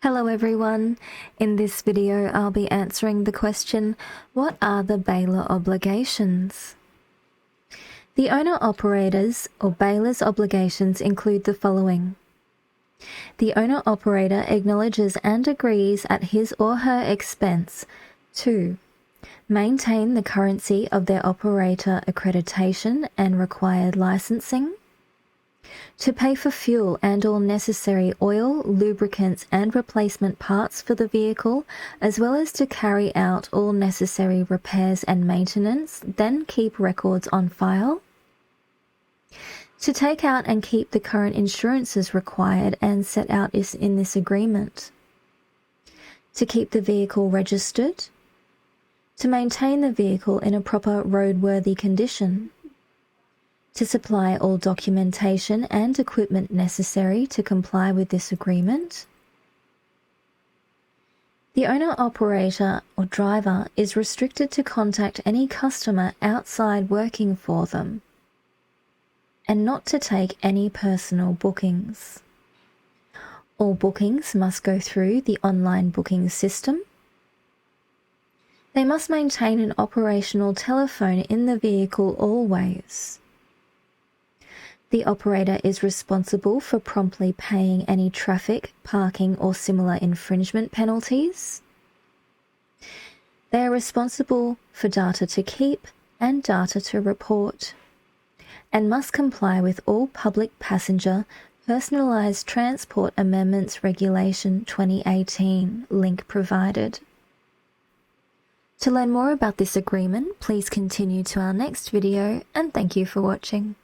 Hello everyone. In this video I'll be answering the question, what are the Bailor obligations? The owner-operators or Bailor's obligations include the following. The owner-operator acknowledges and agrees at his or her expense to maintain the currency of their operator accreditation and required licensing, to pay for fuel and all necessary oil, lubricants and replacement parts for the vehicle, as well as to carry out all necessary repairs and maintenance, then keep records on file, to take out and keep the current insurances required and set out in this agreement, to keep the vehicle registered, to maintain the vehicle in a proper roadworthy condition, to supply all documentation and equipment necessary to comply with this agreement. The owner-operator or driver is restricted to contact any customer outside working for them and not to take any personal bookings. All bookings must go through the online booking system. They must maintain an operational telephone in the vehicle always. The operator is responsible for promptly paying any traffic, parking or similar infringement penalties. They are responsible for data to keep and data to report, and must comply with all public passenger Personalised Transport Amendments Regulation 2018 link provided. To learn more about this agreement, please continue to our next video, and thank you for watching.